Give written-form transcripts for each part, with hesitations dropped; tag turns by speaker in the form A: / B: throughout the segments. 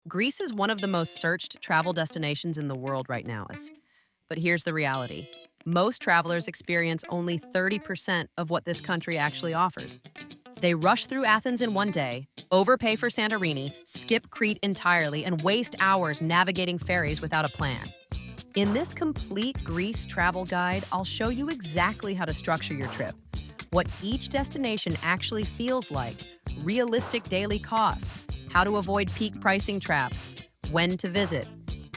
A: Greece is one of the most searched travel destinations in the world right now. But here's the reality. Most travelers experience only 30% of what this country actually offers. They rush through Athens in one day, overpay for Santorini, skip Crete entirely, and waste hours navigating ferries without a plan. In this complete Greece travel guide, I'll show you exactly how to structure your trip, what each destination actually feels like, realistic daily costs, how to avoid peak pricing traps, when to visit,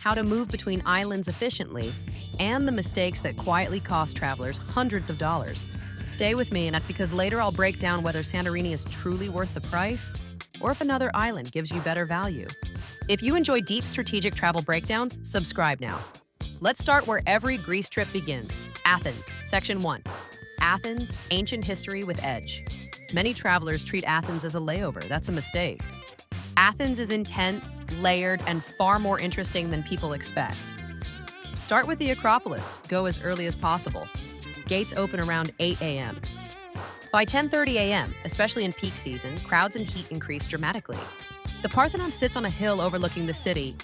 A: how to move between islands efficiently, and the mistakes that quietly cost travelers hundreds of dollars. Stay with me, and that's because later I'll break down whether Santorini is truly worth the price or if another island gives you better value. If you enjoy deep strategic travel breakdowns, subscribe now. Let's start where every Greece trip begins. Athens, Section 1. Athens, ancient history with edge. Many travelers treat Athens as a layover. That's a mistake. Athens is intense, layered, and far more interesting than people expect. Start with the Acropolis. Go as early as possible. Gates open around 8 a.m. By 10:30 a.m., especially in peak season, crowds and heat increase dramatically. The Parthenon sits on a hill overlooking the city,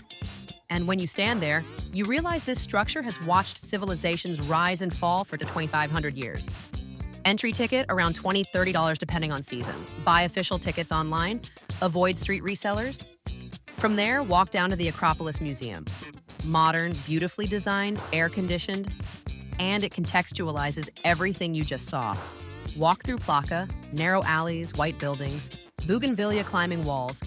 A: and when you stand there, you realize this structure has watched civilizations rise and fall for 2,500 years. Entry ticket around $20, $30 depending on season. Buy official tickets online. Avoid street resellers. From there, walk down to the Acropolis Museum. Modern, beautifully designed, air-conditioned, and it contextualizes everything you just saw. Walk through Plaka, narrow alleys, white buildings, bougainvillea climbing walls.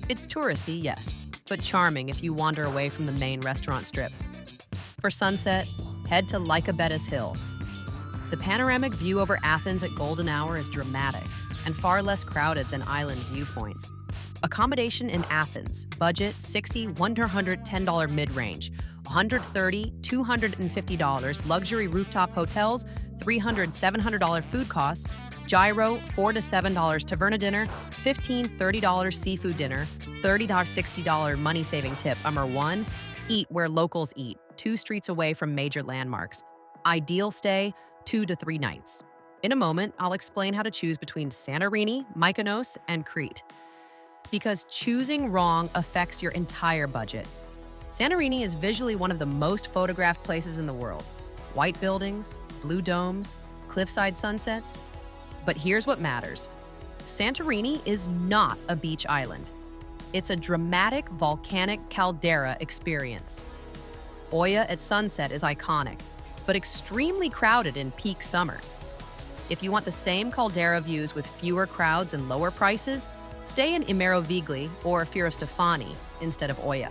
A: It's touristy, yes, but charming if you wander away from the main restaurant strip. For sunset, head to Lycabettus Hill. The panoramic view over Athens at golden hour is dramatic and far less crowded than island viewpoints. Accommodation in Athens, budget $60, $110 mid-range, $130, $250 luxury rooftop hotels, $300, $700 food costs, gyro $4 to $7 taverna dinner, $15, $30 seafood dinner, $30, $60 money-saving tip. Number 1, eat where locals eat, 2 streets away from major landmarks. Ideal stay, 2 to 3 nights. In a moment, I'll explain how to choose between Santorini, Mykonos, and Crete. Because choosing wrong affects your entire budget. Santorini is visually one of the most photographed places in the world. White buildings, blue domes, cliffside sunsets. But here's what matters. Santorini is not a beach island. It's a dramatic volcanic caldera experience. Oya at sunset is iconic, but extremely crowded in peak summer. If you want the same caldera views with fewer crowds and lower prices, stay in Imerovigli or Firostefani instead of Oya.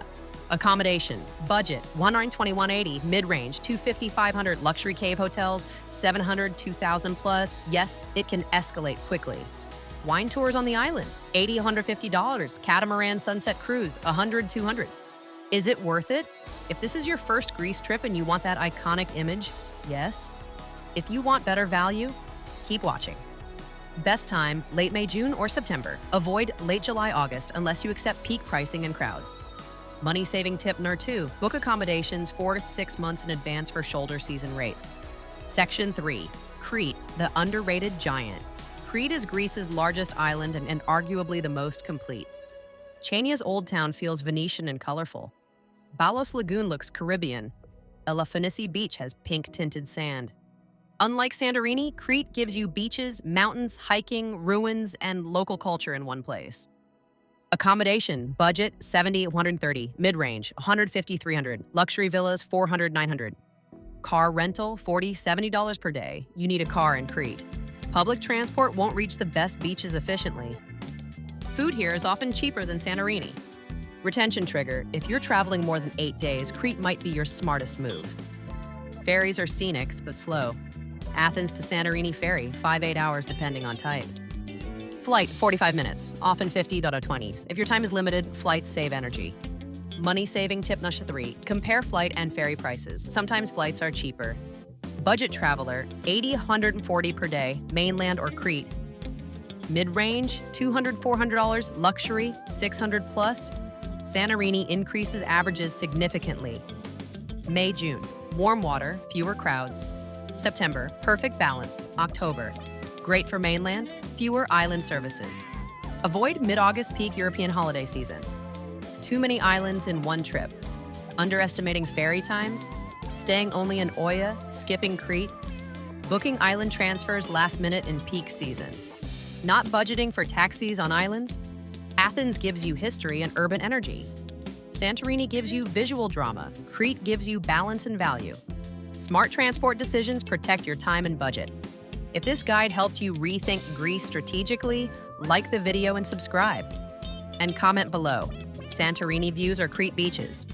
A: Accommodation, budget, $121.80, mid-range, $250, $500, luxury cave hotels, $700, $2,000 plus. Yes, it can escalate quickly. Wine tours on the island, $80, $150, catamaran sunset cruise, $100, $200. Is it worth it? If this is your first Greece trip and you want that iconic image, yes. If you want better value, keep watching. Best time, late May, June, or September. Avoid late July, August unless you accept peak pricing and crowds. Money-saving tip number 2, book accommodations 4 to 6 months in advance for shoulder season rates. Section 3, Crete, the underrated giant. Crete is Greece's largest island and arguably the most complete. Chania's Old Town feels Venetian and colorful. Balos Lagoon looks Caribbean. Elafonisi Beach has pink-tinted sand. Unlike Santorini, Crete gives you beaches, mountains, hiking, ruins, and local culture in one place. Accommodation, budget, $70, $130, mid-range, $150, $300, luxury villas, $400, $900. Car rental, $40, $70 per day. You need a car in Crete. Public transport won't reach the best beaches efficiently. Food here is often cheaper than Santorini. Retention trigger, if you're traveling more than 8 days, Crete might be your smartest move. Ferries are scenic, but slow. Athens to Santorini ferry, 5-8 hours depending on type. Flight, 45 minutes, often 50 to 20. If your time is limited, flights save energy. Money-saving tip number 3, compare flight and ferry prices. Sometimes flights are cheaper. Budget traveler, $80, $140 per day, mainland or Crete. Mid-range, $200, $400, luxury, $600 plus. Santorini increases averages significantly. May, June, warm water, fewer crowds. September, perfect balance. October, great for mainland, fewer island services. Avoid mid-August peak European holiday season. Too many islands in one trip. Underestimating ferry times. Staying only in Oya, skipping Crete. Booking island transfers last minute in peak season. Not budgeting for taxis on islands. Athens gives you history and urban energy. Santorini gives you visual drama. Crete gives you balance and value. Smart transport decisions protect your time and budget. If this guide helped you rethink Greece strategically, like the video and subscribe. And comment below, Santorini views or Crete beaches?